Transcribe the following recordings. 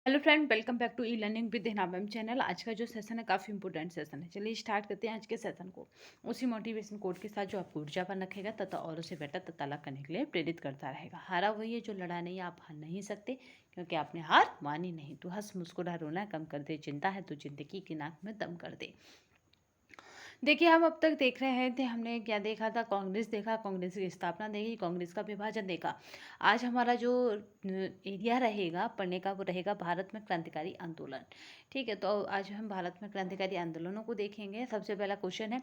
Hello friend, welcome back to e learning with Hina ma'am channel. आज का जो session है काफ़ी इंपॉर्टेंट सेशन है। चलिए स्टार्ट करते हैं आज के सेशन को। उसी मोटिवेशन कोड के साथ जो आपको ऊर्जा पर रखेगा तथा औरों से बेटर तथा अलग करने के लिए प्रेरित करता रहेगा। हारा वही है जो लड़ा नहीं, आप हार नहीं सकते क्योंकि आपने हार मानी नहीं। तो हंस मुस्कुरा रोना कम कर दे, चिंता है तो जिंदगी की नाक में दम कर दे। देखिए, हम अब तक देख रहे थे, हमने क्या देखा था, कांग्रेस देखा, कांग्रेस की स्थापना देखी, कांग्रेस का विभाजन देखा। आज हमारा जो एरिया रहेगा पढ़ने का वो रहेगा भारत में क्रांतिकारी आंदोलन। ठीक है, तो आज हम भारत में क्रांतिकारी आंदोलनों को देखेंगे। सबसे पहला क्वेश्चन है,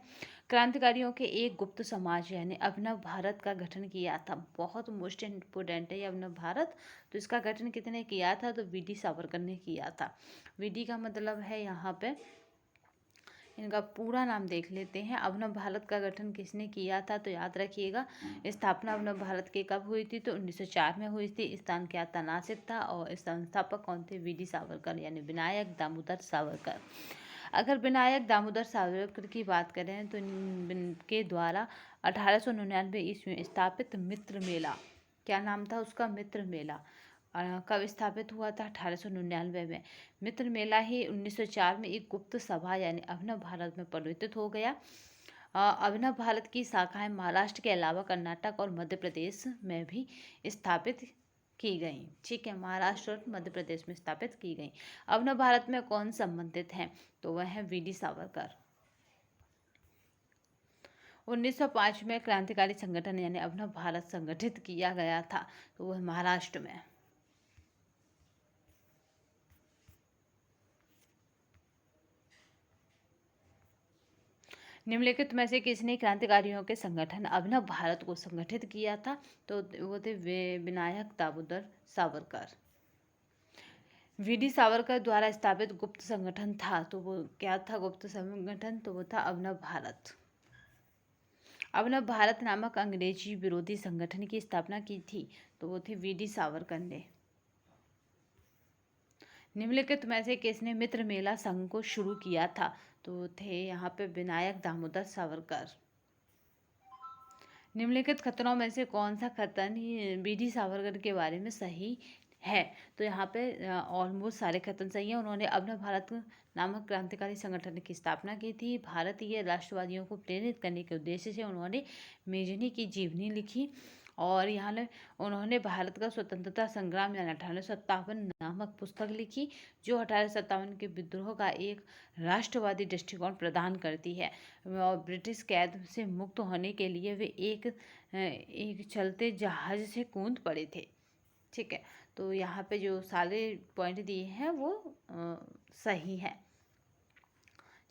क्रांतिकारियों के एक गुप्त समाज यानी अभिनव भारत का गठन किया था। बहुत मोस्ट इम्पोर्टेंट है ये अभिनव भारत। तो इसका गठन कितने किया था? तो वी डी सावरकर ने किया था। वी डी का मतलब है यहाँ पे, इनका पूरा नाम देख लेते हैं। अभिनव भारत का गठन किसने किया था? तो याद रखिएगा, स्थापना अभिनव भारत की कब हुई थी? तो 1904 में हुई थी। स्थान क्या था? नासिक था। और संस्थापक कौन थे? वी डी सावरकर यानी विनायक दामोदर सावरकर। अगर विनायक दामोदर सावरकर की बात करें तो इनके द्वारा 1899 ईस्वी में स्थापित मित्र मेला, क्या नाम था उसका? मित्र मेला। कब स्थापित हुआ था? 1899 में। मित्र मेला ही 1904 में एक गुप्त सभा यानी अभिनव भारत में परिवर्तित हो गया। अभिनव भारत की शाखाएं महाराष्ट्र के अलावा कर्नाटक और मध्य प्रदेश में भी स्थापित की गई। ठीक है, महाराष्ट्र और मध्य प्रदेश में स्थापित की गई। अभिनव भारत में कौन संबंधित हैं? तो वह है वी डी सावरकर। 1905 में क्रांतिकारी संगठन यानी अभिनव भारत संगठित किया गया था। तो वह महाराष्ट्र में। निम्नलिखित में से किसने क्रांतिकारियों के संगठन अभिनव भारत को संगठित किया था? तो वो थे विनायक दामोदर सावरकर। वी डी सावरकर द्वारा स्थापित गुप्त संगठन था, तो वो क्या था गुप्त संगठन? तो वो था अभिनव भारत। अभिनव भारत नामक अंग्रेजी विरोधी संगठन की स्थापना की थी, तो वो थे वी डी सावरकर ने। निम्नलिखित में से किसने मित्र मेला संघ को शुरू किया था? तो थे यहाँ पे विनायक दामोदर सावरकर। निम्नलिखित खतरों में से कौन सा कथन वी डी सावरकर के बारे में सही है? तो यहाँ पे ऑलमोस्ट सारे कथन सही हैं। उन्होंने अभिनव भारत नामक क्रांतिकारी संगठन की स्थापना की थी। भारतीय राष्ट्रवादियों को प्रेरित करने के उद्देश्य से उन्होंने मेजनी की जीवनी लिखी। और यहाँ उन्होंने भारत का स्वतंत्रता संग्राम यानी 1857 नामक पुस्तक लिखी, जो 1857 के विद्रोह का एक राष्ट्रवादी दृष्टिकोण प्रदान करती है। और ब्रिटिश कैद से मुक्त होने के लिए वे एक चलते जहाज से कूद पड़े थे। ठीक है, तो यहाँ पे जो सारे पॉइंट दिए हैं वो सही है।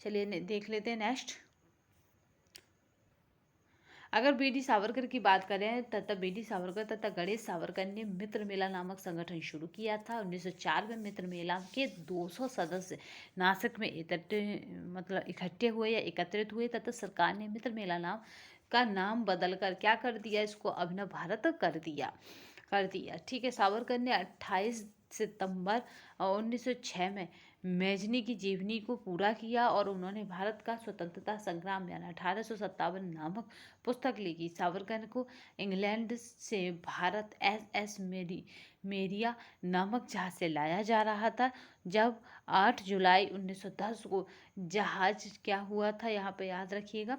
चलिए देख लेते हैं नेक्स्ट। अगर बी डी सावरकर की बात करें तथा बी डी सावरकर तथा गणेश सावरकर ने मित्र मेला नामक संगठन शुरू किया था। 1904 में मित्र मेला के 200 सदस्य नासिक में इकट्ठे हुए या एकत्रित हुए तथा सरकार ने मित्र मेला नाम बदलकर क्या कर दिया? इसको अभिनव भारत कर दिया। ठीक है, सावरकर ने 28 सितंबर 1906 में मेजनी की जीवनी को पूरा किया और उन्होंने भारत का स्वतंत्रता संग्राम यानी 1857 नामक पुस्तक लिखी। सावरकर को इंग्लैंड से भारत एस मेरिया नामक जहाज से लाया जा रहा था। जब 8 जुलाई 1910 को जहाज क्या हुआ था, यहाँ पे याद रखिएगा,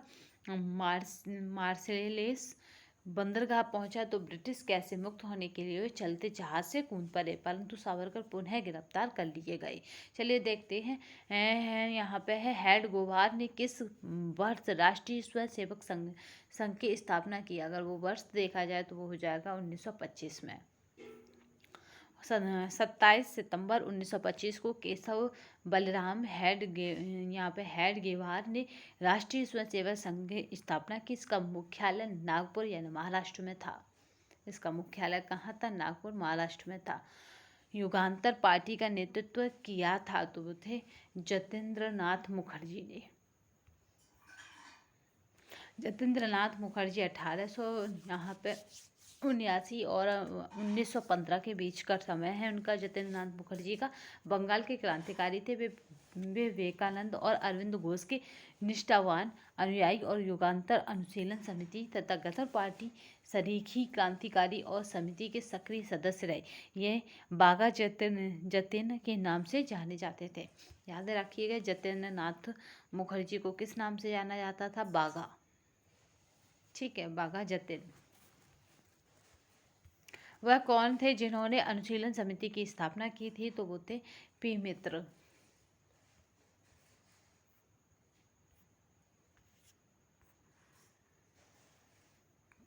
मार्सेलेस बंदरगाह पहुंचा तो ब्रिटिश कैद से मुक्त होने के लिए वे चलते जहाज से कूद पड़े, परंतु सावरकर पुनः गिरफ्तार कर लिए गए। चलिए देखते हैं। यहाँ पे है, हेड गोवार ने किस वर्ष राष्ट्रीय स्वयंसेवक संघ की स्थापना की? अगर वो वर्ष देखा जाए तो वो हो जाएगा 1925 में। 27 सितंबर 1925 को केशव बलराम यहाँ पे हेड गेवार ने राष्ट्रीय स्वयंसेवक संघ की स्थापना की। इसका मुख्यालय नागपुर यानी महाराष्ट्र में था। इसका मुख्यालय कहाँ था? नागपुर, महाराष्ट्र में था। युगांतर पार्टी का नेतृत्व किया था, तो वो थे जतेंद्र नाथ मुखर्जी ने। जतेंद्र नाथ मुखर्जी 1800 यहाँ पे 1979 और 1915 के बीच का समय है उनका। जतिन नाथ मुखर्जी का बंगाल के क्रांतिकारी थे। वे विवेकानंद और अरविंद घोष के निष्ठावान अनुयायी और युगांतर अनुशीलन समिति तथा गदर पार्टी सरीखी क्रांतिकारी और समिति के सक्रिय सदस्य रहे। ये बागा जतिन के नाम से जाने जाते थे। याद रखिएगा, जतिन नाथ मुखर्जी को किस नाम से जाना जाता था? बागा। ठीक है, बागा जतिन। वह कौन थे जिन्होंने अनुशीलन समिति की स्थापना की थी? तो वो थे पी मित्र।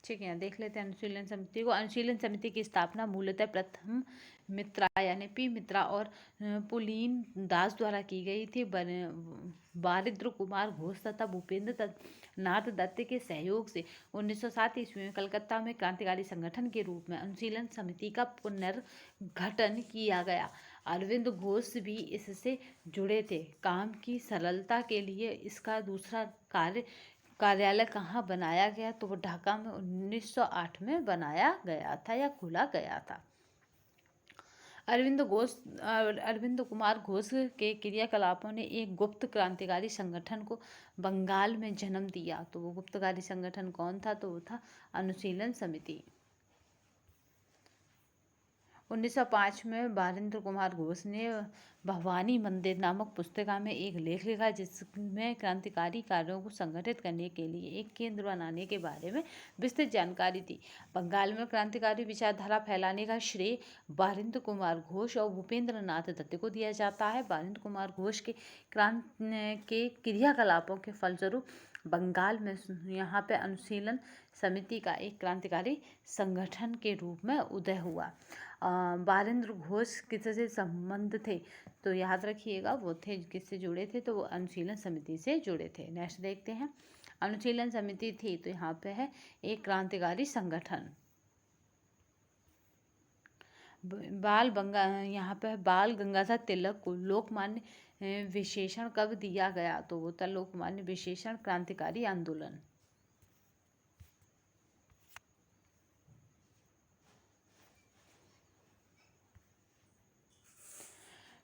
ठीक है, देख लेते हैं अनुशीलन समिति को। अनुशीलन समिति की स्थापना मूलतः प्रथम मित्रा यानी पी मित्रा और पुलीन दास द्वारा की गई थी। बारिद्र कुमार घोष तथा भूपेंद्र नाथ दत्त के सहयोग से 1907 ईस्वी में कलकत्ता में क्रांतिकारी संगठन के रूप में अनुशीलन समिति का पुनर्गठन किया गया। अरविंद घोष भी इससे जुड़े थे। काम की सरलता के लिए इसका दूसरा कार्यालय कहाँ बनाया गया? तो वो ढाका में 1908 में बनाया गया था या खुला गया था। अरविंद कुमार घोष के क्रियाकलापों ने एक गुप्त क्रांतिकारी संगठन को बंगाल में जन्म दिया। तो वो गुप्तकारी संगठन कौन था? तो वो था अनुशीलन समिति। 1905 में बारिंद्र कुमार घोष ने भवानी मंदिर नामक पुस्तिका में एक लेख लिखा जिसमें क्रांतिकारी कार्यों को संगठित करने के लिए एक केंद्र बनाने के बारे में विस्तृत जानकारी दी। बंगाल में क्रांतिकारी विचारधारा फैलाने का श्रेय बारिंद्र कुमार घोष और भूपेंद्र नाथ दत्त को दिया जाता है। बारिंद्र कुमार घोष के क्रियाकलापों के फलस्वरूप बंगाल में यहाँ पे अनुशीलन समिति का एक क्रांतिकारी संगठन के रूप में उदय हुआ। बारिंद्र घोष किससे संबंध थे? तो याद रखिएगा, वो थे किससे जुड़े थे? तो वो अनुशीलन समिति से जुड़े थे। नेक्स्ट देखते हैं, अनुशीलन समिति थी तो यहाँ पे है एक क्रांतिकारी संगठन। यहाँ पे बाल गंगाधर तिलक को लोकमान्य विशेषण कब दिया गया? तो वो था लोकमान्य विशेषण क्रांतिकारी आंदोलन।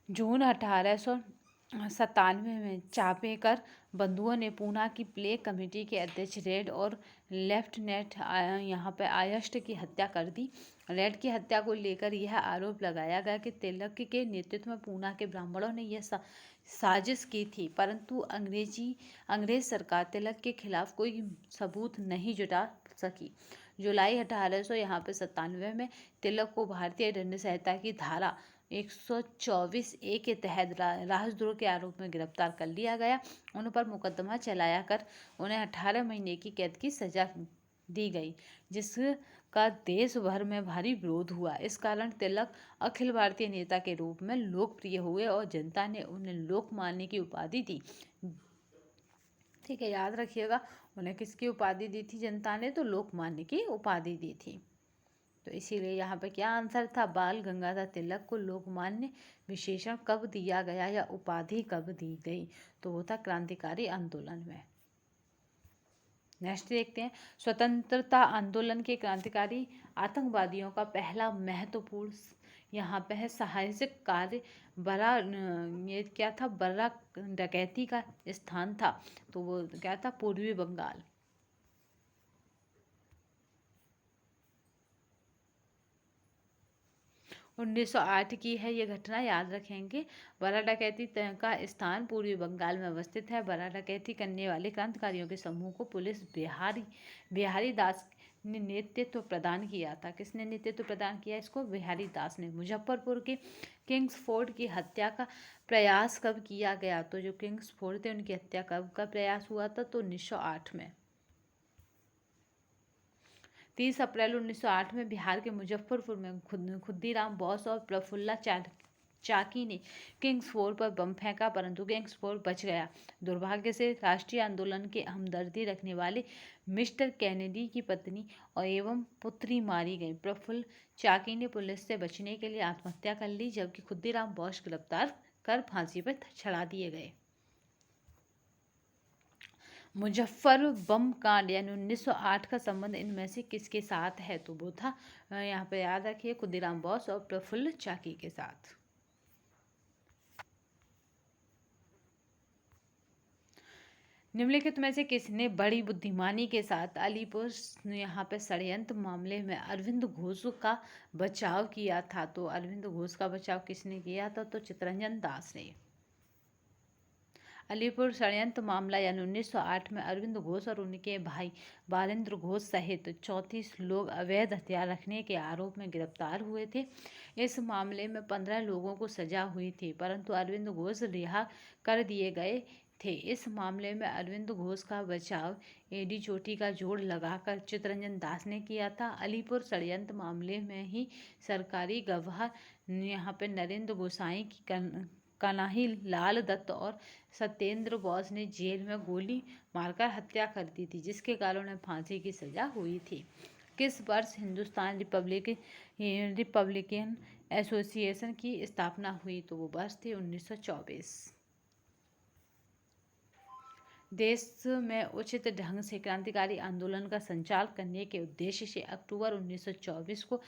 जून 1897 में चापेकर बंधुओं ने पूना की प्लेग कमेटी के अध्यक्ष रेड और लेफ्टिनेंट यहाँ पे आयस्ट की हत्या कर दी। रेड की हत्या को लेकर यह आरोप लगाया गया कि तिलक के नेतृत्व में पूना के ब्राह्मणों ने यह साजिश की थी, परंतु अंग्रेज सरकार तिलक के खिलाफ कोई सबूत नहीं जुटा सकी। जुलाई 1897 में तिलक को भारतीय दंड संहिता की धारा 124A के तहत राजद्रोह के आरोप में गिरफ्तार कर लिया गया। उन पर मुकदमा चलाया कर उन्हें 18 महीने की कैद की सजा दी गई, जिसका देश भर में भारी विरोध हुआ। इस कारण तिलक अखिल भारतीय नेता के रूप में लोकप्रिय हुए और जनता ने उन्हें लोकमान्य की उपाधि दी। ठीक है, याद रखिएगा, उन्हें किसकी उपाधि दी थी जनता ने? तो लोकमान्य की उपाधि दी थी। तो इसीलिए यहाँ पे क्या आंसर था? बाल गंगाधर तिलक को लोकमान्य विशेषण कब दिया गया या उपाधि कब दी गई? तो वो था क्रांतिकारी आंदोलन में। नेक्स्ट देखते हैं, स्वतंत्रता आंदोलन के क्रांतिकारी आतंकवादियों का पहला महत्वपूर्ण यहाँ पे है साहसिक कार्य ये क्या था? बर्रा डकैती का स्थान था। तो वो क्या था? पूर्वी बंगाल। – 1908 की है ये घटना, याद रखेंगे। बर्रा डकैती का स्थान पूर्वी बंगाल में अवस्थित है। बर्रा डकैती करने वाले क्रांतिकारियों के समूह को पुलिस बिहारी दास ने नेतृत्व प्रदान किया था। किसने नेतृत्व प्रदान किया इसको? बिहारी दास ने। मुजफ्फरपुर के किंग्सफोर्ड की हत्या का प्रयास कब किया गया? तो जो किंग्सफोर्ड थे उनकी हत्या कब का प्रयास हुआ था? तो 1908 में। 30 अप्रैल 1908 में बिहार के मुजफ्फरपुर में खुद्दीराम बोस और प्रफुल्ला चाकी ने किंग्सफोर्ड पर बम फेंका, परंतु किंग्सफोर्ड बच गया। दुर्भाग्य से राष्ट्रीय आंदोलन के हमदर्दी रखने वाले मिस्टर कैनेडी की पत्नी और एवं पुत्री मारी गई। प्रफुल्ल चाकी ने पुलिस से बचने के लिए आत्महत्या कर ली, जबकि खुद्दीराम बोस गिरफ्तार कर फांसी पर चढ़ा दिए गए। मुजफ्फर बम कांड यानी 1908 का संबंध इनमें से किसके साथ है? तो वो था यहाँ पे याद रखिए खुदीराम बोस और प्रफुल्ल चाकी के साथ। निम्नलिखित में से किसने बड़ी बुद्धिमानी के साथ अलीपुर यहाँ पे षड्यंत्र मामले में अरविंद घोष का बचाव किया था? तो अरविंद घोष का बचाव किसने किया था? तो चित्तरंजन दास ने। अलीपुर षड्यंत्र मामला यानी 1908 में अरविंद घोष और उनके भाई बालेंद्र घोष सहित 34 लोग अवैध हथियार रखने के आरोप में गिरफ्तार हुए थे। इस मामले में 15 लोगों को सजा हुई थी, परंतु अरविंद घोष रिहा कर दिए गए थे। इस मामले में अरविंद घोष का बचाव एडी चोटी का जोड़ लगाकर चित्तरंजन दास ने किया था। अलीपुर षड्यंत्र मामले में ही सरकारी गवाह यहाँ पे नरेंद्र गोसाई की कन्हई लाल दत्त और सत्येंद्र बोस ने जेल में गोली मारकर हत्या कर दी थी, जिसके कारण उन्हें फांसी की सजा हुई थी। किस वर्ष हिंदुस्तान रिपब्लिकन एसोसिएशन की स्थापना हुई? तो वो वर्ष थी 1924। देश में उचित ढंग से क्रांतिकारी आंदोलन का संचालन करने के उद्देश्य से अक्टूबर 1924 को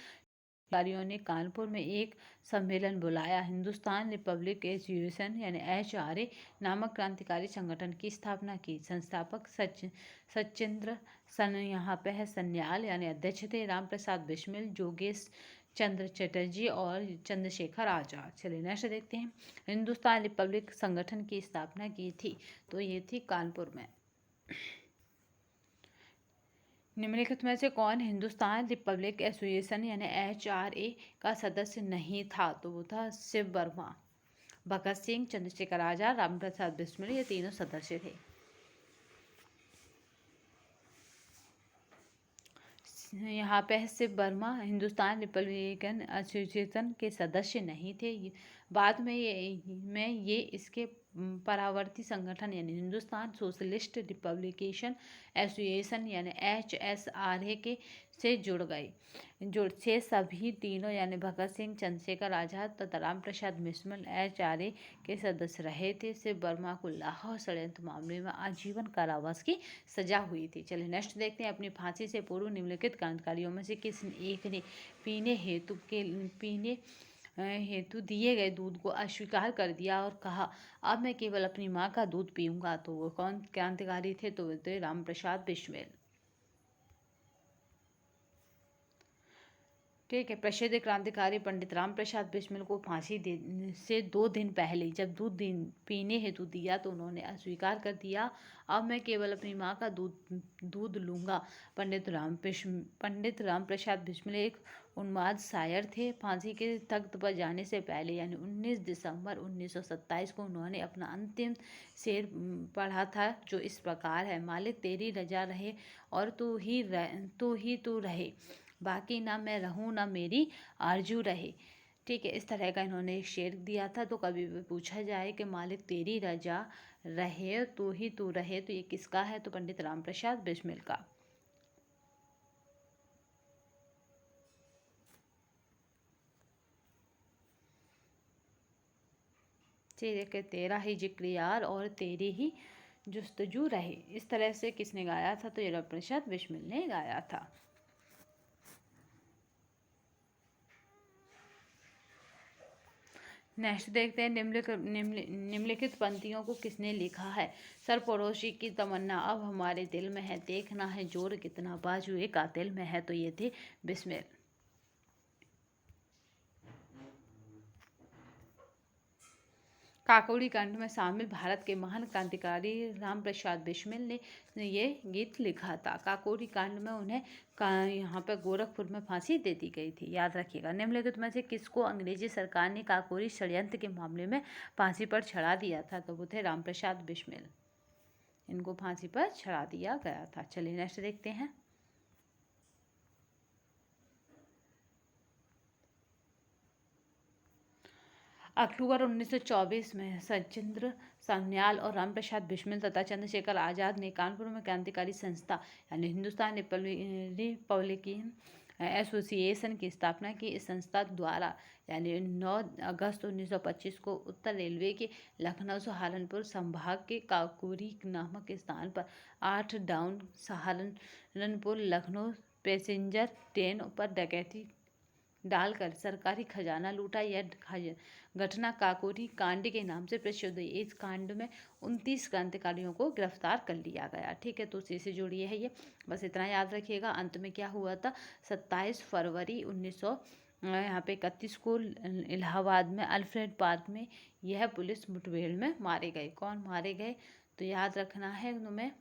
अधिकारियों ने कानपुर में एक सम्मेलन बुलाया। हिंदुस्तान रिपब्लिक एसोसिएशन यानी HRA नामक क्रांतिकारी संगठन की स्थापना की। संस्थापक सचिंद्र सन यहाँ पे है सन्याल यानी अध्यक्ष थे। राम प्रसाद बिस्मिल, जोगेश चंद्र चटर्जी और चंद्रशेखर आजाद। चलिए नेक्स्ट देखते हैं। हिंदुस्तान रिपब्लिक संगठन की स्थापना की थी, तो ये थी कानपुर में। निम्नलिखित में से कौन हिंदुस्तान रिपब्लिक एसोसिएशन यानी HRA का सदस्य नहीं था? तो वो था शिव वर्मा, भगत सिंह, चंद्रशेखर आजाद, राम प्रसाद बिस्मिल, ये तीनों सदस्य थे। यहाँ पे शिव वर्मा हिंदुस्तान रिपब्लिकन एसोसिएशन के सदस्य नहीं थे। बाद में ये इसके परावर्ती संगठन यानी हिंदुस्तान सोशलिस्ट रिपब्लिकेशन एसोसिएशन यानी HSRA के से जुड़ गए। से सभी तीनों यानी भगत सिंह, चंद्रशेखर आजाद तथा राम प्रसाद बिस्मिल HRA के सदस्य रहे थे। शिव वर्मा को लाहौर षड्यंत्र मामले में आजीवन कारावास की सजा हुई थी। चलिए नेक्स्ट देखते हैं। अपनी फांसी से पूर्व निम्नलिखित क्रांतिकारियों में से किस एक ने पीने हेतु दिए गए दूध को अस्वीकार कर दिया और कहा अब मैं केवल अपनी माँ का दूध पीऊंगा? तो वो कौन क्रांतिकारी थे? तो वे थे राम प्रसाद बिस्मिल। ठीक है। प्रसिद्ध क्रांतिकारी पंडित राम प्रसाद बिस्मिल को फांसी से 2 दिन पहले जब दूध पीने हेतु दिया तो उन्होंने अस्वीकार कर दिया। अब मैं केवल अपनी माँ का दूध लूँगा। पंडित राम प्रसाद बिस्मिल एक उन्माद शायर थे। फांसी के तख्त पर जाने से पहले यानी 19 दिसंबर 1927 को उन्होंने अपना अंतिम शेर पढ़ा था, जो इस प्रकार है। मालिक तेरी रजा रहे और तू ही रहे, बाकी ना मैं रहूं ना मेरी आरजू रहे। ठीक है, इस तरह का इन्होंने एक शेर दिया था। तो कभी भी पूछा जाए कि मालिक तेरी रजा रहे तू रहे, तो ये किसका है? तो पंडित राम प्रसाद बिस्मिल का। तेरे के तेरा ही जिक्र यार और तेरी ही जुस्तजू रहे, इस तरह से किसने गाया था? तो ये राम प्रसाद बिस्मिल ने गाया था। नेक्स्ट देखते हैं। निम्नलिखित पंक्तियों को किसने लिखा है? सरफरोशी की तमन्ना अब हमारे दिल में है, देखना है जोर कितना बाजुए कातिल में है। तो ये थे बिस्मिल। काकोरी कांड में शामिल भारत के महान क्रांतिकारी राम प्रसाद बिस्मिल ने ये गीत लिखा था। काकोरी कांड में उन्हें यहाँ पे गोरखपुर में फांसी दे दी गई थी, याद रखिएगा। निम्नलिखित में से किसको अंग्रेजी सरकार ने काकोरी षड्यंत्र के मामले में फांसी पर चढ़ा दिया था? तो वो थे राम प्रसाद बिस्मिल। इनको फांसी पर चढ़ा दिया गया था। चलिए नेक्स्ट देखते हैं। अक्टूबर 1924 में सचिंद्र सन्याल और राम प्रसाद बिस्मिल तथा चंद्रशेखर आजाद ने कानपुर में क्रांतिकारी संस्था यानी हिंदुस्तान रिपब्लिकन एसोसिएशन की स्थापना की। इस संस्था द्वारा यानी 9 अगस्त 1925 को उत्तर रेलवे के लखनऊ सहारनपुर संभाग के काकोरी नामक स्थान पर 8 down Saharanpur Lucknow passenger train पर डकैती डालकर सरकारी खजाना लूटा। यह घटना काकोरी कांड के नाम से प्रसिद्ध हुई। इस कांड में 29 क्रांतिकारियों को गिरफ्तार कर लिया गया। ठीक है, तो उसी से जुड़ी है ये, बस इतना याद रखिएगा। अंत में क्या हुआ था, 27 फरवरी 1900 यहाँ पे 31 को इलाहाबाद में अल्फ्रेड पार्क में यह पुलिस मुठभेड़ में मारे गए। कौन मारे गए, तो याद रखना है तुम्हें,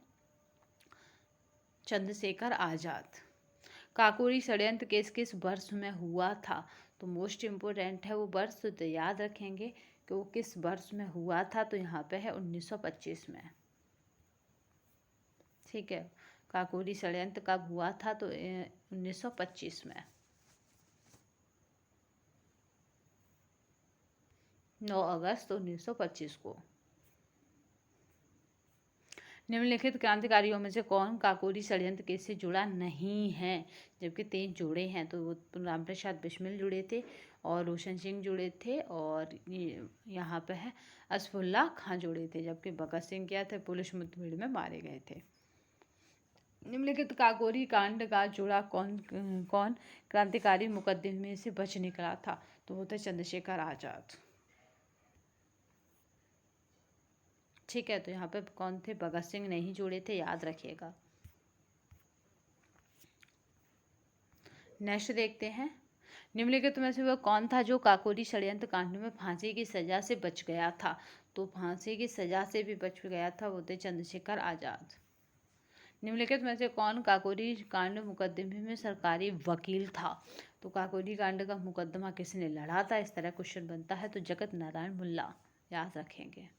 चंद्रशेखर आज़ाद। काकोरी षड्यंत्र केस किस वर्ष में हुआ था, तो मोस्ट इम्पोर्टेंट है वो वर्ष, तो याद रखेंगे कि वो किस वर्ष में हुआ था, तो यहाँ पे है 1925 में। ठीक है, काकोरी षड्यंत्र कब हुआ था, तो 1925 में, 9 अगस्त 1925 को। निम्नलिखित क्रांतिकारियों में से कौन काकोरी षड्यंत्र केस से जुड़ा नहीं है, जबकि 3 जुड़े हैं, तो वो राम प्रसाद बिस्मिल जुड़े थे और रोशन सिंह जुड़े थे और यहाँ पे है असफुल्ला खां जुड़े थे, जबकि भगत सिंह क्या थे, पुलिस मुठभेड़ में मारे गए थे। निम्नलिखित काकोरी कांड का जुड़ा कौन कौन क्रांतिकारी मुकदमे से बच निकला था, तो वो थे चंद्रशेखर आज़ाद। ठीक है, तो यहाँ पे कौन थे, भगत सिंह नहीं जुड़े थे, याद रखिएगा। नेक्स्ट देखते हैं, निम्नलिखित में से वह कौन था जो काकोरी षड्यंत्र कांड में फांसी की सजा से बच गया था, तो फांसी की सजा से भी बच गया था, वो थे चंद्रशेखर आज़ाद। निम्नलिखित में से कौन काकोरी कांड मुकदमे में सरकारी वकील था, तो काकोरी कांड का मुकदमा किसने लड़ा था, इस तरह क्वेश्चन बनता है, तो जगत नारायण मुल्ला, याद रखेंगे।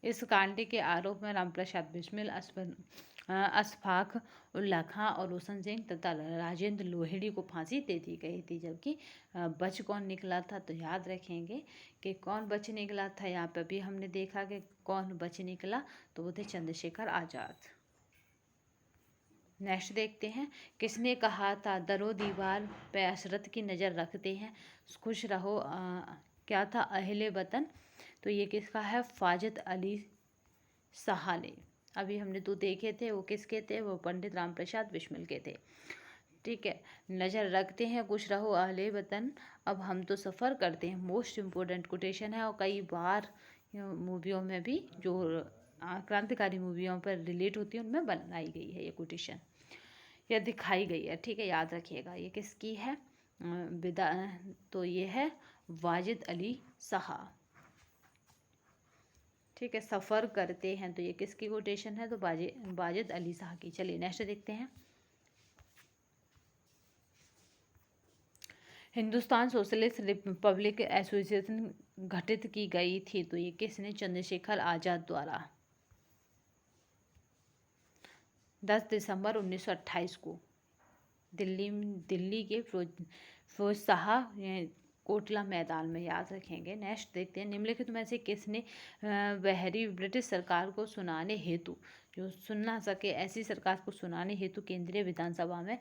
इस कांड के आरोप में रामप्रसाद बिस्मिल, अशफाक उल्ला खां और रोशन सिंह तथा राजेंद्र लोहिड़ी को फांसी दे दी गई थी, जबकि बच कौन निकला था, तो याद रखेंगे कि कौन बच निकला था। यहाँ पे भी हमने देखा कि कौन बच निकला, तो वो थे चंद्रशेखर आज़ाद। नेक्स्ट देखते हैं, किसने कहा था दरो दीवार पे असरत की नज़र रखते हैं, खुश रहो, क्या था, अहले वतन, तो ये किसका है, फाजिद अली साहा ने। अभी हमने 2 देखे थे, वो किसके थे, वो पंडित राम प्रसाद बिस्मिल के थे। ठीक है, नज़र रखते हैं, खुश रहो अहले वतन, अब हम तो सफ़र करते हैं, मोस्ट इम्पोर्टेंट कोटेशन है और कई बार मूवियों में भी जो क्रांतिकारी मूवियों पर रिलेट होती है उनमें बनाई गई है ये कोटेशन, यह दिखाई गई है। ठीक है, याद रखिएगा। ये किसकी है, विदा, तो ये है वाजिद अली साहा। ठीक है, सफ़र करते हैं, तो ये किसकी कोटेशन है, तो वाजिद अली साहा की। चलिए नेक्स्ट देखते हैं, हिंदुस्तान सोशलिस्ट रिपब्लिक एसोसिएशन गठित की गई थी, तो ये किसने, चंद्रशेखर आज़ाद द्वारा, 10 दिसंबर 1928 को दिल्ली के फिरोज शाह कोटला मैदान में, याद रखेंगे। नेक्स्ट देखते हैं, निम्नलिखित में से किसने बहरी ब्रिटिश सरकार को सुनाने हेतु, जो सुन ना सके ऐसी सरकार को सुनाने हेतु केंद्रीय विधानसभा में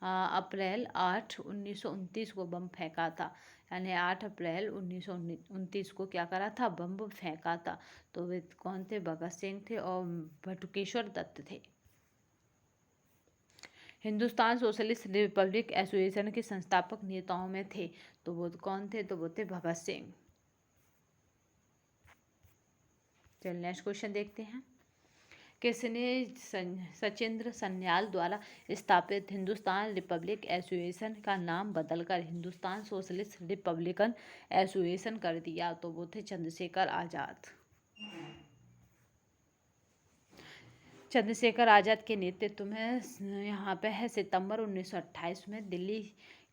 अप्रैल 8, 1929 को बम फेंका था, यानी 8 अप्रैल 1929 को क्या करा था, बम फेंका था, तो वे कौन थे, भगत सिंह थे और बटुकेश्वर दत्त थे। हिंदुस्तान सोशलिस्ट रिपब्लिक एसोसिएशन के संस्थापक नेताओं में थे, तो वो कौन थे, तो वो थे भगत सिंह। चलिए नेक्स्ट क्वेश्चन देखते हैं, किसने सचिंद्र सन्याल द्वारा स्थापित हिंदुस्तान रिपब्लिक एसोसिएशन का नाम बदलकर हिंदुस्तान सोशलिस्ट रिपब्लिकन एसोसिएशन कर दिया, तो वो थे चंद्रशेखर आज़ाद। चंद्रशेखर आज़ाद के नेतृत्व में यहाँ पे है सितंबर 1928 में दिल्ली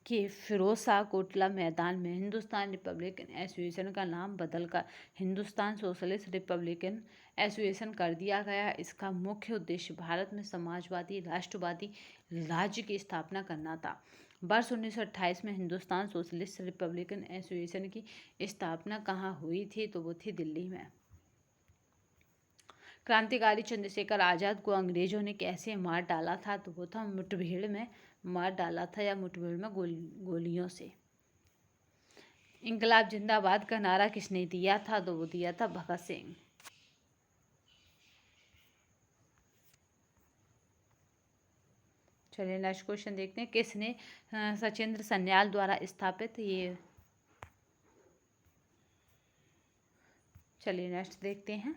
के फिरोज शाह कोटला मैदान में हिंदुस्तान रिपब्लिकन एसोसिएशन का नाम बदलकर हिंदुस्तान सोशलिस्ट रिपब्लिकन एसोसिएशन कर दिया गया। इसका मुख्य उद्देश्य भारत में समाजवादी राष्ट्रवादी राज्य की स्थापना करना था। वर्ष 1928 में हिंदुस्तान सोशलिस्ट रिपब्लिकन एसोसिएशन की स्थापना कहाँ हुई थी, तो वो थी दिल्ली में। क्रांतिकारी चंद्रशेखर आज़ाद को अंग्रेजों ने कैसे मार डाला था? तो वो था मुठभेड़ में मार डाला था, या मुठभेड़ में गोलियों से। इंकलाब जिंदाबाद का नारा किसने दिया था? तो वो दिया था भगत सिंह। चलिए नेक्स्ट क्वेश्चन देखते हैं। किसने सचिंद्र सन्याल द्वारा स्थापित ये। चलिए नेक्स्ट देखते हैं।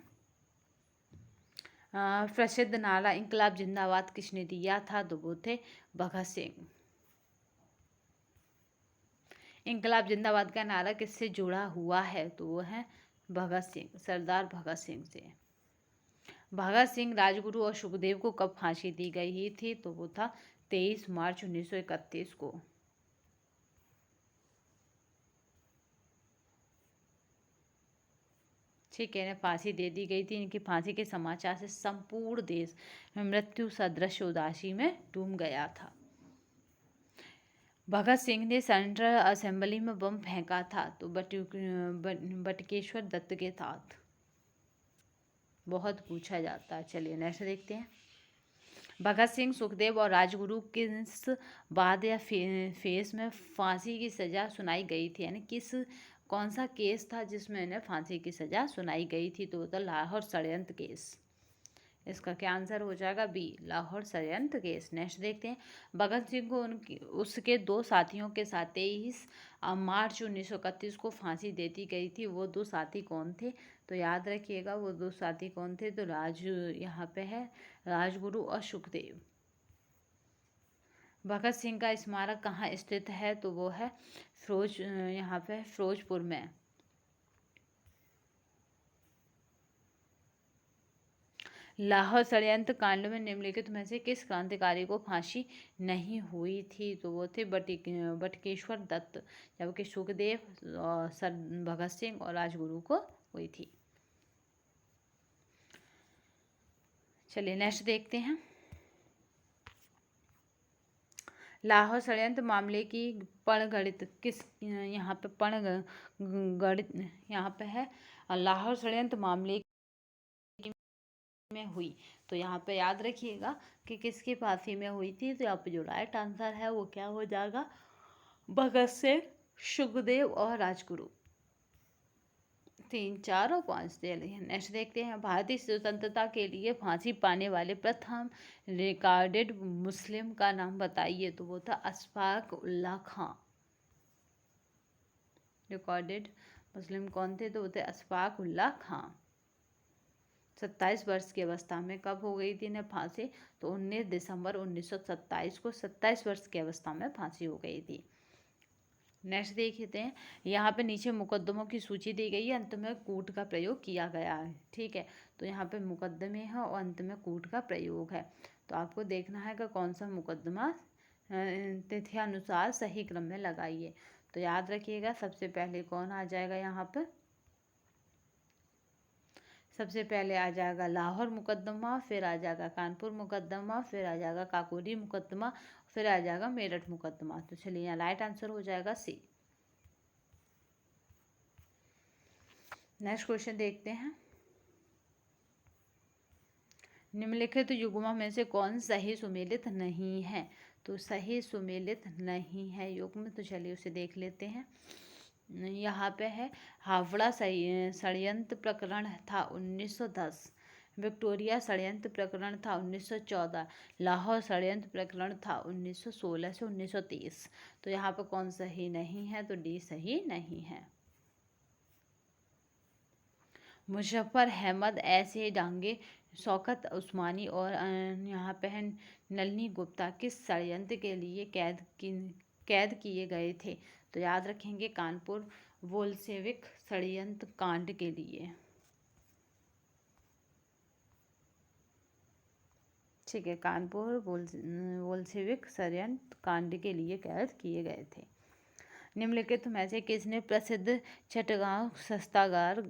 प्रसिद्ध नारा इंकलाब जिंदाबाद किसने दिया था? तो वो थे भगत सिंह। इंकलाब जिंदाबाद का नारा किससे जुड़ा हुआ है? तो वो है भगत सिंह, सरदार भगत सिंह से। भगत सिंह, राजगुरु और सुखदेव को कब फांसी दी गई थी? तो वो था 23 मार्च 1931 को। ठीक है, इन्हें फांसी दे दी गई थी। इनकी फांसी के समाचार से संपूर्ण देश मृत्यु सदृश उदासी में डूब गया था। भगत सिंह ने सेंट्रल असेंबली में बम फेंका था, तो बटुकेश्वर दत्त के साथ। बहुत पूछा जाता है। चलिए नेक्स्ट देखते हैं। भगत सिंह, सुखदेव और राजगुरु किस बाद या फेस में फांसी की सजा सुनाई गई थी? यानी कौन सा केस था जिसमें इन्हें फांसी की सजा सुनाई गई थी? तो वो लाहौर षड्यंत्र केस। इसका क्या आंसर हो जाएगा? बी, लाहौर षड्यंत्र केस। नेक्स्ट देखते हैं। भगत सिंह को उसके दो साथियों के साथ 23 मार्च 1931 को फांसी दे दी गई थी। वो दो साथी कौन थे? तो याद रखिएगा वो दो साथी कौन थे। तो यहाँ पे है राजगुरु और सुखदेव। भगत सिंह का स्मारक कहाँ स्थित है? तो वो है यहाँ पे फिरोजपुर में। लाहौर षड्यंत्र कांड में निम्नलिखित में से किस क्रांतिकारी को फांसी नहीं हुई थी? तो वो थे बटुकेश्वर दत्त, जबकि सुखदेव और भगत सिंह और राजगुरु को हुई थी। चलिए नेक्स्ट देखते हैं। लाहौर षड्यंत्र मामले की पणगणित किस यहाँ पे पणगणित यहाँ पे है लाहौर षड्यंत्र मामले में हुई। तो यहाँ पे याद रखिएगा कि किसकी फांसी में हुई थी। तो यहाँ पे जो राइट आंसर है वो क्या हो जाएगा? भगत सिंह, सुखदेव और राजगुरु। 3, 4 और 5 दे रही है। नेक्स्ट देखते हैं। भारतीय स्वतंत्रता के लिए फांसी पाने वाले प्रथम रिकॉर्डेड मुस्लिम का नाम बताइए। तो वो था अशफाक उल्लाह खां। रिकॉर्डेड मुस्लिम कौन थे? तो वो थे अशफाक उल्लाह खां। 27 वर्ष की अवस्था में कब हो गई थी इन्हें फांसी? तो 19 दिसंबर 1927 को 27 वर्ष की अवस्था में फांसी हो गई थी। नेक्स्ट देखते हैं। यहाँ पे नीचे मुकदमों की सूची दी गई है, अंत में कूट का प्रयोग किया गया है। ठीक है, तो यहाँ पे मुकदमे हैं और अंत में कूट का प्रयोग है। तो आपको देखना है कि कौन सा मुकदमा तिथि अनुसार सही क्रम में लगाइए। तो याद रखिएगा सबसे पहले कौन आ जाएगा यहाँ पे? सबसे पहले आ जाएगा लाहौर मुकदमा, फिर आ जाएगा कानपुर मुकदमा, फिर आ जाएगा काकोरी मुकदमा, फिर आ जाएगा मेरठ मुकदमा। तो चलिए यहाँ राइट आंसर हो जाएगा सी। नेक्स्ट क्वेश्चन देखते हैं। निम्नलिखित युग्मों में से कौन सही सुमेलित नहीं है? तो सही सुमेलित नहीं है युग्म। तो चलिए उसे देख लेते हैं। यहाँ पे है हावड़ा षड्यंत्र प्रकरण था 1910, विक्टोरिया षड्यंत्र प्रकरण था 1914, लाहौर षड्यंत्र प्रकरण था 1916 से 1930। तो यहाँ पे कौन सही नहीं है? तो डी सही नहीं है। मुजफ्फर अहमद, ऐसे डांगे, शौकत उस्मानी और यहाँ पे है नलिनी गुप्ता किस षड्यंत्र के लिए कैद किए गए थे? तो याद रखेंगे कानपुर बोल्शेविक षड्यंत्र कांड के लिए। ठीक है, कानपुर बोल्शेविक षड्यंत्र कांड के लिए कैद किए गए थे। निम्नलिखित में से किसने प्रसिद्ध चटगांव सस्तागार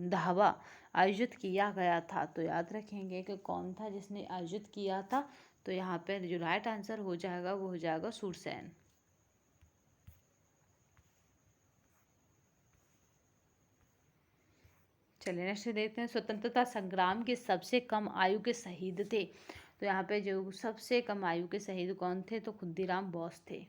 ढाबा आयोजित किया गया था? तो याद रखेंगे कि कौन था जिसने आयोजित किया था। तो यहाँ पे जो राइट आंसर हो जाएगा वो हो जाएगा सूरसेन। चलिए नेक्स्ट देखते हैं, स्वतंत्रता संग्राम के सबसे कम आयु के शहीद थे। तो यहाँ पे जो सबसे कम आयु के शहीद कौन थे, तो खुद्दीराम बोस थे,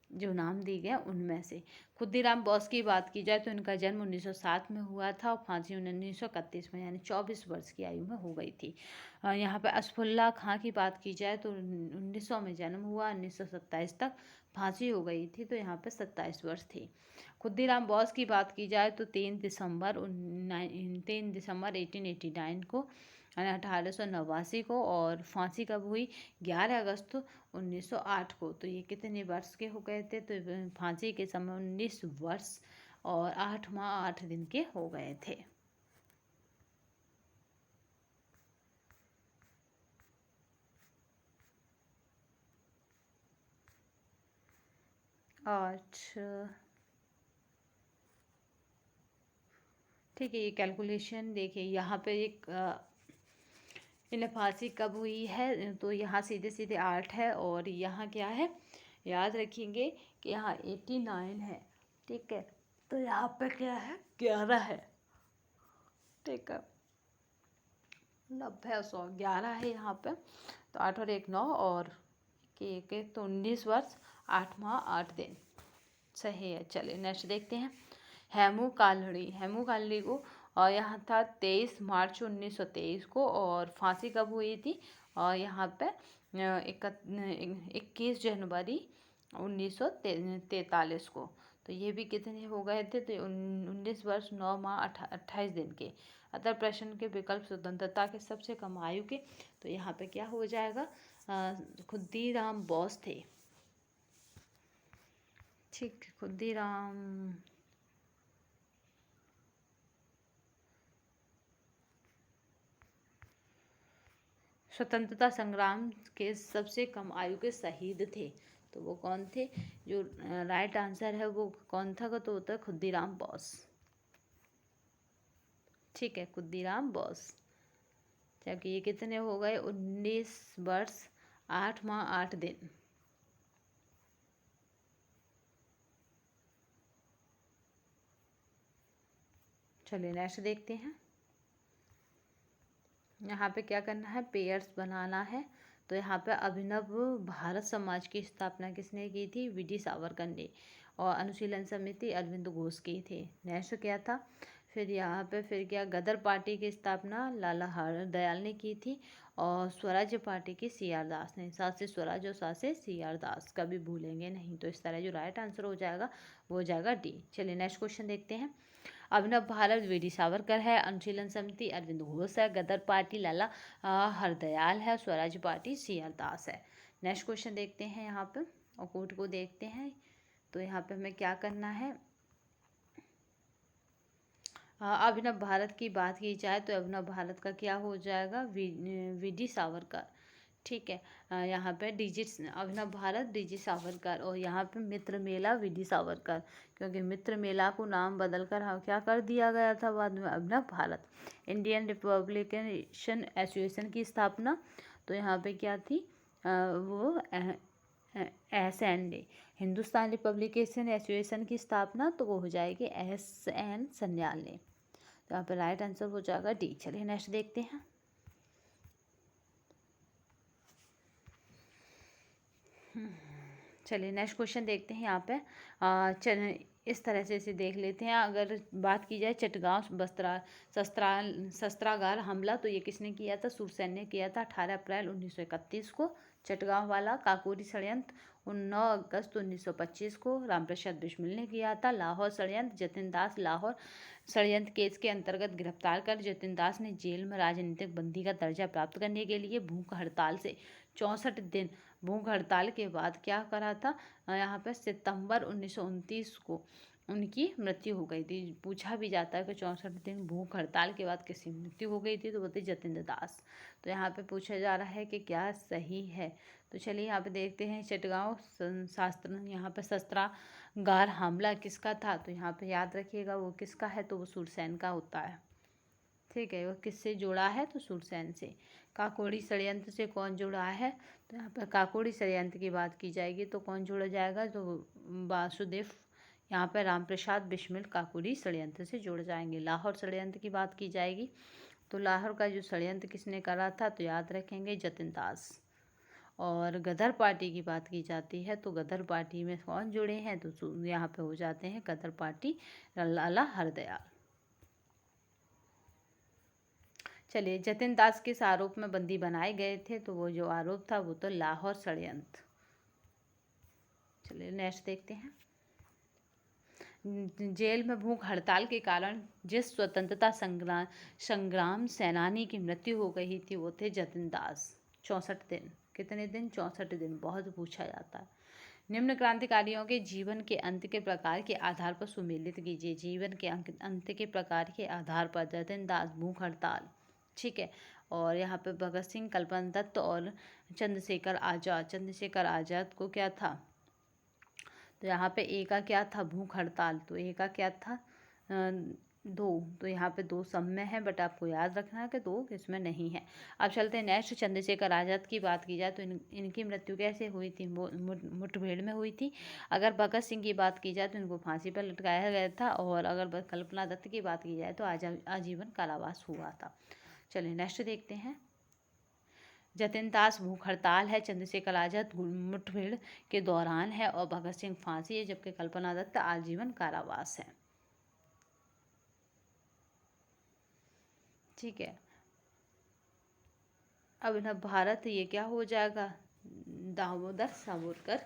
जो नाम दिए गए उनमें से। खुद्दीराम बोस की बात की जाए तो इनका जन्म 1907 में हुआ था और फांसी 1931 में, यानी 24 वर्ष की आयु में हो गई थी। यहाँ पे असफुल्ला खां की बात की जाए तो 1900 में जन्म हुआ, 1927 तक फांसी हो गई थी, तो यहाँ पे 27 वर्ष थी। खुद्दीराम बोस की बात की जाए तो 3 दिसंबर 1889 को, 1889 को, और फांसी कब हुई, 11 अगस्त 1908 को। तो ये कितने वर्ष के हो गए थे, तो फांसी के समय 19 वर्ष और 8 माह 8 दिन के हो गए थे। अच्छा ठीक है, ये कैलकुलेशन देखिए, यहाँ पे एक इन्हें फांसी कब हुई है, तो यहाँ सीधे सीधे 8 है, और यहाँ क्या है, याद रखेंगे कि यहाँ 89 है, ठीक है, तो यहाँ पे क्या है, 11 है, ठीक है, 90 100 11 है यहाँ पे, तो 8 और 1 9 और एक एक, तो 19 वर्ष 8 माह 8 दिन, सही है। चलिए नेक्स्ट देखते हैं, हेमू कालड़ी को यहाँ था 23 मार्च 1923 को, और फांसी कब हुई थी, और यहाँ पे 21 जनवरी 1943 को। तो ये भी कितने हो गए थे, तो 19 वर्ष 9 माह 28 दिन के। अतः प्रश्न के विकल्प स्वतंत्रता के सबसे कम आयु के, तो यहाँ पे क्या हो जाएगा, खुद्दीराम बोस थे, ठीक, खुद्दीराम स्वतंत्रता संग्राम के सबसे कम आयु के शहीद थे, तो वो कौन थे, जो राइट आंसर है वो कौन था, तो होता है खुद्दीराम बोस, ठीक है, खुद्दीराम बोस। जबकि ये कितने हो गए, 19 वर्ष 8 माह 8 दिन। चलिए नेक्स्ट देखते हैं, यहाँ पे क्या करना है, पेयर्स बनाना है। तो यहाँ पे अभिनव भारत समाज की स्थापना किसने की थी, वी.डी. सावरकर ने, और अनुशीलन समिति अरविंद घोष की थी। नेक्स्ट क्या था, फिर यहाँ पे फिर क्या, गदर पार्टी की स्थापना लाला हरदयाल ने की थी, और स्वराज्य पार्टी की सी.आर. दास ने। साथ से स्वराज और साथ से सी.आर. दास, कभी भूलेंगे नहीं। तो इस तरह जो राइट आंसर हो जाएगा वो हो जाएगा डी। चलिए नेक्स्ट क्वेश्चन देखते हैं, अभिनव भारत वी.डी. सावरकर है, अनुशीलन समिति अरविंद घोष है, गदर पार्टी लाला हरदयाल है, स्वराज पार्टी सी.आर. दास है। नेक्स्ट क्वेश्चन देखते हैं यहाँ पे, और कोट को देखते हैं। तो यहाँ पे हमें क्या करना है, अभिनव भारत की बात की जाए तो अभिनव भारत का क्या हो जाएगा, वी.डी. सावरकर, ठीक है। यहाँ पे अभिनव भारत डी.जी. सावरकर, और यहाँ पे मित्र मेला वी.डी. सावरकर, क्योंकि मित्र मेला को नाम बदलकर क्या कर दिया गया था बाद में, अभिनव भारत। इंडियन रिपब्लिकन एसोसिएशन की स्थापना, तो यहाँ पे क्या थी, वो SND, हिंदुस्तान रिपब्लिकेशन एसोसिएशन की स्थापना, तो वो हो जाएगी SN सन्याल ने। तो यहाँ पे राइट आंसर हो जाएगा डी। चलिए नेक्स्ट देखते हैं, चलिए नेक्स्ट क्वेश्चन देखते हैं यहाँ पे। इस तरह से इसे देख लेते हैं। अगर बात की जाए चटगांव शस्त्रागार हमला, तो ये किसने किया था, सुरसेन ने किया था 18 अप्रैल 1931 को। चटगांव वाला काकोरी षड्यंत्र 9 अगस्त 1925 को रामप्रसाद बिस्मिल ने किया था। लाहौर षड्यंत्र जतिन दास लाहौर षड्यंत्र केस के अंतर्गत गिरफ्तार कर जतिन दास ने जेल में राजनीतिक बंदी का दर्जा प्राप्त करने के लिए भूख हड़ताल से 64 दिन भूख हड़ताल के बाद क्या करा था, यहाँ पर सितंबर 1929 को उनकी मृत्यु हो गई थी। पूछा भी जाता है कि 64 दिन भूख हड़ताल के बाद किसकी मृत्यु हो गई थी, तो बोलते जतिन दास। तो यहाँ पे पूछा जा रहा है कि क्या सही है। तो चलिए यहाँ पे देखते हैं, चटगांव यहाँ पे शस्त्रागार हमला किसका था, तो यहाँ पे याद रखिएगा वो किसका है, तो वो सुरसेन का होता है, ठीक है। वो किससे जुड़ा है, तो सुरसेन से। काकोरी षड्यंत्र से कौन जुड़ा है, तो यहाँ पर काकोरी षड्यंत्र की बात की जाएगी तो कौन जुड़ा जाएगा, तो वासुदेव यहाँ पे रामप्रसाद बिस्मिल काकोरी षड्यंत्र से जुड़ जाएंगे। लाहौर षड्यंत्र की बात की जाएगी तो लाहौर का जो षड्यंत्र किसने करा था, तो याद रखेंगे जतिन दास। और गदर पार्टी की बात की जाती है तो गदर पार्टी में कौन जुड़े हैं, तो यहाँ पे हो जाते हैं गदर पार्टी लाला हरदयाल। चलिए, जतिन दास किस आरोप में बंदी बनाए गए थे, तो वो जो आरोप था वो तो लाहौर षड्यंत्र। चलिए नेक्स्ट देखते हैं। जेल में भूख हड़ताल के कारण जिस स्वतंत्रता संग्राम सेनानी की मृत्यु हो गई थी वो थे जतिन दास। 64 दिन। कितने दिन? 64 दिन। बहुत पूछा जाता है। निम्न क्रांतिकारियों के जीवन के अंत के प्रकार के आधार पर सुमेलित कीजिए। जीवन के अंत के प्रकार के आधार पर जतिन दास, भूख हड़ताल, ठीक है। और यहाँ पे भगत सिंह, कल्पना दत्त और चंद्रशेखर आज़ाद। चंद्रशेखर आज़ाद को क्या था, तो यहाँ पे ए का क्या था, भूख हड़ताल, तो ए का क्या था, 2, तो यहाँ पे 2 सब में है, बट आपको याद रखना है कि 2 इसमें नहीं है। अब चलते हैं नेक्स्ट। चंद्रशेखर आज़ाद की बात की जाए तो इनकी मृत्यु कैसे हुई थी, मुठभेड़ में हुई थी। अगर भगत सिंह की बात की जाए तो इनको फांसी पर लटकाया गया था, और अगर कल्पना दत्त की बात की जाए तो आजीवन कारावास हुआ था। चलिए नेक्स्ट देखते हैं। जतिन दास भूख हड़ताल है, चंद्रशेखर आज़ाद मुठभेड़ के दौरान है, और भगत सिंह फांसी है, जबकि कल्पना दत्त आजीवन कारावास है। ठीक है। अभिनव भारत, ये क्या हो जाएगा, दामोदर सावरकर।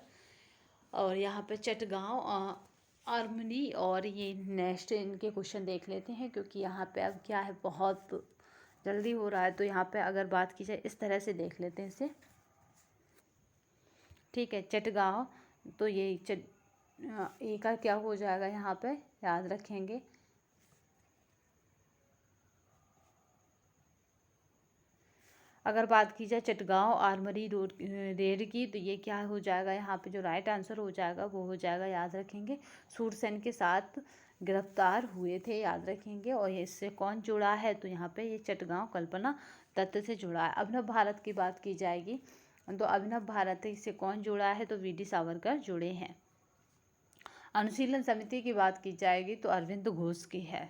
और यहाँ पे चटगांव आर्मनी। और ये नेक्स्ट इनके क्वेश्चन देख लेते हैं, क्योंकि यहाँ पे अब क्या है, बहुत जल्दी हो रहा है, तो यहाँ पे अगर बात की जाए इस तरह से देख लेते हैं इसे। ठीक है, चटगांव, तो ये ए का क्या हो जाएगा, यहाँ पे याद रखेंगे। अगर बात की जाए चटगांव आर्मरी रोड रेड की, तो ये क्या हो जाएगा, यहाँ पे जो राइट आंसर हो जाएगा वो हो जाएगा, याद रखेंगे, सूरसेन के साथ गिरफ्तार हुए थे, याद रखेंगे। और इससे कौन जुड़ा है, तो यहाँ पे ये चटगांव कल्पना दत्त से जुड़ा है। अभिनव भारत की बात की जाएगी तो अभिनव भारत से कौन जुड़ा है, तो वी.डी. सावरकर जुड़े हैं। अनुशीलन समिति की बात की जाएगी तो अरविंद घोष की है।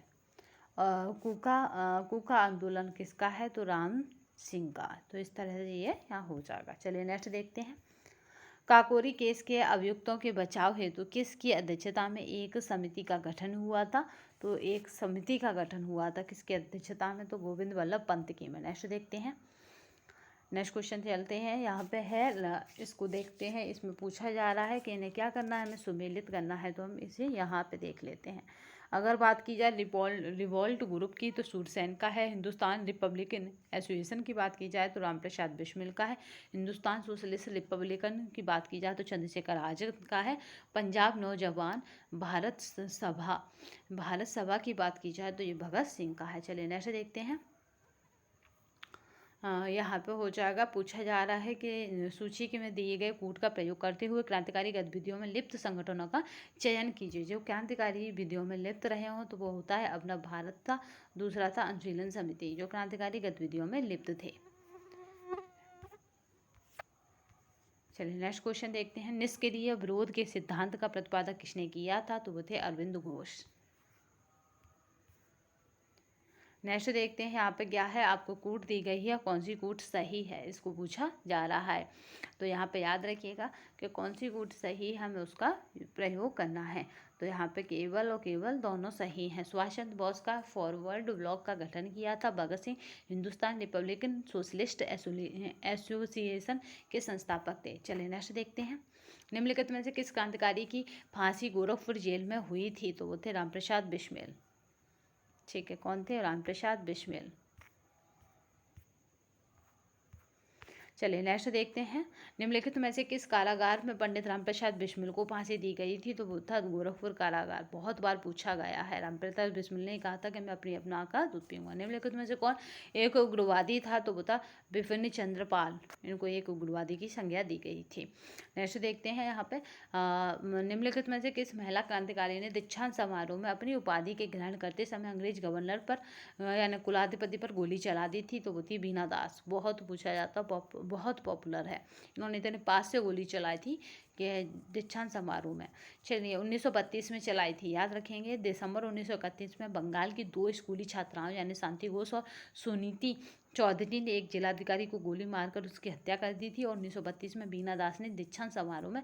कूका आंदोलन किसका है, तो राम सिंह का। तो इस तरह से ये यहाँ हो जाएगा। चलिए नेक्स्ट देखते हैं। काकोरी केस के अभियुक्तों के बचाव हेतु किसकी अध्यक्षता में एक समिति का गठन हुआ था, तो एक समिति का गठन हुआ था किसकी अध्यक्षता में, तो गोविंद वल्लभ पंत की में। नेक्स्ट देखते हैं। नेक्स्ट क्वेश्चन चलते हैं। यहाँ पे है, इसको देखते हैं। इसमें पूछा जा रहा है कि इन्हें क्या करना है, हमें सुमेलित करना है, तो हम इसे यहाँ पे देख लेते हैं। अगर बात की जाए रिवोल्ट ग्रुप की, तो सूरसेन का है। हिंदुस्तान रिपब्लिकन एसोसिएशन की बात की जाए तो रामप्रसाद बिस्मिल का है। हिंदुस्तान सोशलिस्ट रिपब्लिकन की बात की जाए तो चंद्रशेखर आज़ाद का है। पंजाब नौजवान भारत सभा की बात की जाए तो ये भगत सिंह का है। चलिए नेक्स्ट देखते हैं। यहाँ पे हो जाएगा, पूछा जा रहा है कि सूची के में दिए गए कूट का प्रयोग करते हुए क्रांतिकारी गतिविधियों में लिप्त संगठनों का चयन कीजिए। जो क्रांतिकारी विधियों में लिप्त रहे हों तो वो होता है अभिनव भारत था, दूसरा था अनुशीलन समिति, जो क्रांतिकारी गतिविधियों में लिप्त थे। चलिए नेक्स्ट क्वेश्चन देखते हैं। निष्क्रिय विरोध के सिद्धांत का प्रतिपादन किसने किया था, तो वो थे अरविंद घोष। नेक्स्ट देखते हैं। यहाँ पे क्या है, आपको कूट दी गई है, कौन सी कूट सही है, इसको पूछा जा रहा है। तो यहाँ पे याद रखिएगा कि कौन सी कूट सही है, हमें उसका प्रयोग करना है। तो यहाँ पे केवल और केवल दोनों सही हैं। सुभाष चंद्र बोस का फॉरवर्ड ब्लॉक का गठन किया था Bhagat Singh. Hindustan Republican Socialist Association के संस्थापक थे। चलिए नेक्स्ट देखते हैं। निम्नलिखित में से किस क्रांतिकारी की फांसी गोरखपुर जेल में हुई थी, तो वो थे रामप्रसाद बिस्मिल। ठीक है, कौन थे, रामप्रसाद बिस्मिल। चलिए नेक्स्ट देखते हैं। निम्नलिखित में से किस कारागार में पंडित रामप्रसाद बिस्मिल को फांसी दी गई थी, तो वो था गोरखपुर कारागार। बहुत बार पूछा गया है। रामप्रसाद बिस्मिल ने कहा था कि मैं अपनी अपना का दूध पीऊंगा। निम्नलिखित में से कौन एक उग्रवादी था, तो वो था बिपिन चंद्र पाल। इनको एक उग्रवादी की संज्ञा दी गई थी। नेक्स्ट देखते हैं। यहाँ पे निम्नलिखित में से किस महिला क्रांतिकारी ने दीक्षांत समारोह में अपनी उपाधि के ग्रहण करते समय अंग्रेज गवर्नर पर यानी कुलाधिपति पर गोली चला दी थी, तो वो थी बीना दास। बहुत पूछा जाता, बहुत पॉपुलर है। इन्होंने इतने पास से गोली चलाई थी कि दीक्षांत समारोह में। चलिए 1932 में चलाई थी, याद रखेंगे। दिसंबर 1931 में बंगाल की 2 स्कूली छात्राओं यानी शांति घोष और सुनीति चौधरी ने एक जिलाधिकारी को गोली मारकर उसकी हत्या कर दी थी। और 1932 में बीना दास ने दीक्षांत समारोह में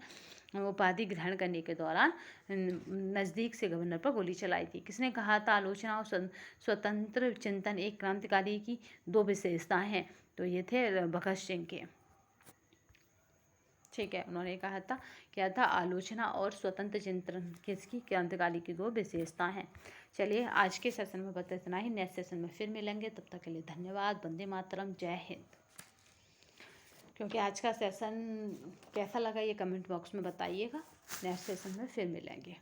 उपाधि ग्रहण करने के दौरान नज़दीक से गवर्नर पर गोली चलाई थी। किसने कहा था आलोचना और स्वतंत्र चिंतन एक क्रांतिकारी की 2 विशेषताएं हैं? तो ये थे भगत सिंह के। ठीक है, उन्होंने कहा था, क्या था, आलोचना और स्वतंत्र चिंतन किसकी, क्रांतिकारी की 2 विशेषताएं हैं। चलिए आज के सेशन में बस इतना ही, नेक्स्ट सेशन में फिर मिलेंगे, तब तक के लिए धन्यवाद। वंदे मातरम, जय हिंद। क्योंकि आज का सेशन कैसा लगा ये कमेंट बॉक्स में बताइएगा। नेक्स्ट सेशन में फिर मिलेंगे।